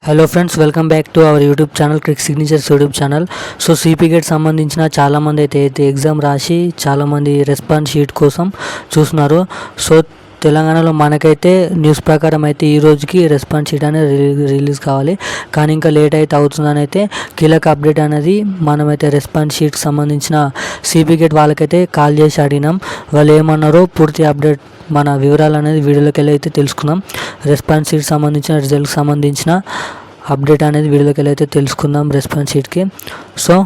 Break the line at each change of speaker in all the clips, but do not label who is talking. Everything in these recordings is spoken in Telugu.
Hello friends, welcome back to our YouTube channel Crick signatures YouTube channel. So CP gate సంబంధించిన చాలామంది అయితే ఎగ్జామ్ రాసి చాలామంది రెస్పాన్స్ షీట్ కోసం చూస్తున్నారు. సో తెలంగాణలో మనకైతే న్యూస్ ప్రకారం అయితే ఈ రోజుకి రెస్పాన్స్ షీట్ అనేది రిలీజ్ కావాలి, కానీ ఇంకా లేట్ అయితే అవుతుందని అయితే కీలక అప్డేట్ అనేది మనమైతే రెస్పాన్స్ షీట్కి సంబంధించిన సిపి గేట్ వాళ్ళకైతే కాల్ చేసి అడిగినాం. వాళ్ళు ఏమన్నారో పూర్తి అప్డేట్ మన వివరాలు అనేది వీడియోలోకి వెళ్ళి అయితే తెలుసుకుందాం. రెస్పాన్స్ షీట్ సంబంధించిన రిజల్ట్కి సంబంధించిన అప్డేట్ అనేది వీడియోలోకి వెళ్ళి అయితే తెలుసుకుందాం రెస్పాన్స్ షీట్కి. సో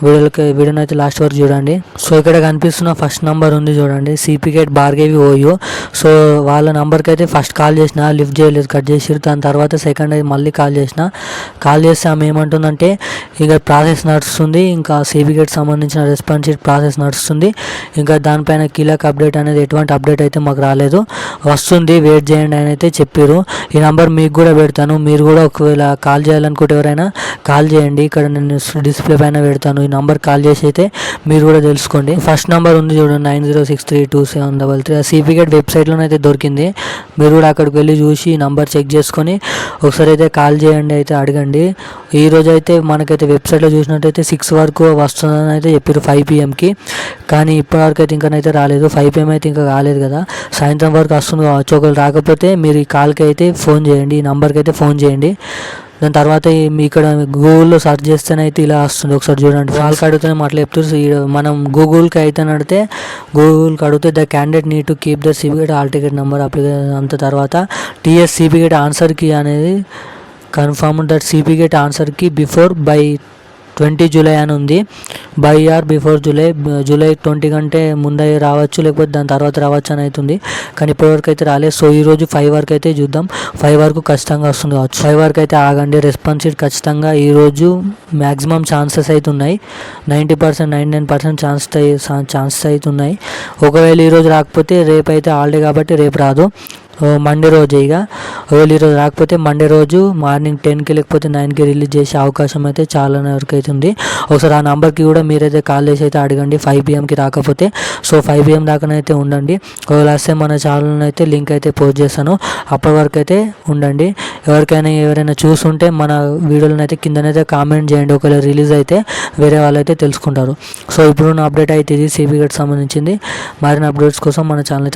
వీడియోని అయితే లాస్ట్ వరకు చూడండి. సో ఇక్కడ కనిపిస్తున్న ఫస్ట్ నెంబర్ ఉంది చూడండి, CP gate Bhargavi OYO. So వాళ్ళ నెంబర్కి అయితే ఫస్ట్ కాల్ చేసిన, లిఫ్ట్ చేయలేదు, కట్ చేసిరు. దాని తర్వాత సెకండ్ అయితే మళ్ళీ కాల్ చేస్తే ఆమె ఏమంటుందంటే ఇక ప్రాసెస్ నడుస్తుంది, ఇంకా సిపి గేట్ సంబంధించిన రెస్పాన్స్ షీట్ ప్రాసెస్ నడుస్తుంది, ఇంకా దానిపైన కీలక అప్డేట్ అనేది ఎటువంటి అప్డేట్ అయితే మాకు రాలేదు, వస్తుంది, వెయిట్ చేయండి అని అయితే చెప్పారు. ఈ నెంబర్ మీకు కూడా పెడతాను, మీరు కూడా ఒకవేళ కాల్ చేయాలనుకుంటే ఎవరైనా కాల్ చేయండి, ఇక్కడ నేను డిస్ప్లే పైన పెడతాను. ఈ నంబర్ కాల్ చేసి అయితే మీరు కూడా తెలుసుకోండి. ఫస్ట్ నెంబర్ ఉంది చూడండి 90632733, ఆ సిపి గేట్ వెబ్సైట్లోనైతే దొరికింది. మీరు కూడా అక్కడికి వెళ్ళి చూసి ఈ నంబర్ చెక్ చేసుకొని ఒకసారి అయితే కాల్ చేయండి, అయితే అడగండి. ఈ రోజు అయితే మనకైతే వెబ్సైట్లో చూసినట్టయితే 6 వరకు వస్తుందని అయితే చెప్పారు, 5 PM, కానీ ఇప్పటివరకు అయితే ఇంకానైతే రాలేదు. 5 PM అయితే ఇంకా కాలేదు కదా, సాయంత్రం వరకు వస్తుంది కావచ్చు. ఒకవేళ రాకపోతే మీరు ఈ కాల్కి అయితే ఫోన్ చేయండి, ఈ నెంబర్కి అయితే ఫోన్ చేయండి. దాని తర్వాత ఇక్కడ గూగుల్లో సెర్చ్ చేస్తేనైతే ఇలా వస్తుంది, ఒకసారి చూడండి. వాళ్ళకి అడిగితేనే మాటలు చెప్తారు. మనం గూగుల్కి అయితే అడిగితే the candidate need to keep the CPGET hall ticket number application. అంత తర్వాత TS CPGET answer key అనేది confirm that CPGET answer key before by 20 July అని ఉంది. బై ఆర్ బిఫోర్ జూలై 20 కంటే ముందే రావచ్చు, లేకపోతే దాని తర్వాత రావచ్చు అని అవుతుంది, కానీ ఇప్పటివరకు అయితే రాలేదు. సో ఈరోజు 5 వరకు అయితే చూద్దాం, 5 వరకు ఖచ్చితంగా వస్తుంది కావచ్చు. 5 వరకు అయితే ఆగండి. రెస్పాన్స్ షీట్ ఖచ్చితంగా ఈరోజు మ్యాక్సిమం ఛాన్సెస్ అయితే ఉన్నాయి, 90% 99% ఛాన్సెస్ అయితే ఉన్నాయి. ఒకవేళ ఈరోజు రాకపోతే రేపు అయితే హాలిడే కాబట్టి రేపు రాదు, మండే రోజు. ఇక ఒకవేళ ఈరోజు రాకపోతే మండే రోజు మార్నింగ్ 10కి లేకపోతే 9కి రిలీజ్ చేసే అవకాశం అయితే చాలా వరకు అయితే ఉంది. ఒకసారి ఆ నెంబర్కి కూడా మీరైతే కాల్ చేసి అయితే అడగండి, 5 PMకి రాకపోతే. సో 5 PM దాకానైతే ఉండండి. ఒకవేళ వస్తే మన ఛానల్ అయితే లింక్ అయితే పోస్ట్ చేస్తాను, అప్పటి వరకు అయితే ఉండండి. ఎవరైనా చూస్తుంటే మన వీడియోలను అయితే కిందనైతే కామెంట్ చేయండి, ఒకవేళ రిలీజ్ అయితే వేరే వాళ్ళు అయితే తెలుసుకుంటారు. సో ఇప్పుడున్న అప్డేట్ అయితే ఇది సిపి గేట్ సంబంధించింది. మరిన్ని అప్డేట్స్ కోసం మన ఛానల్ అయితే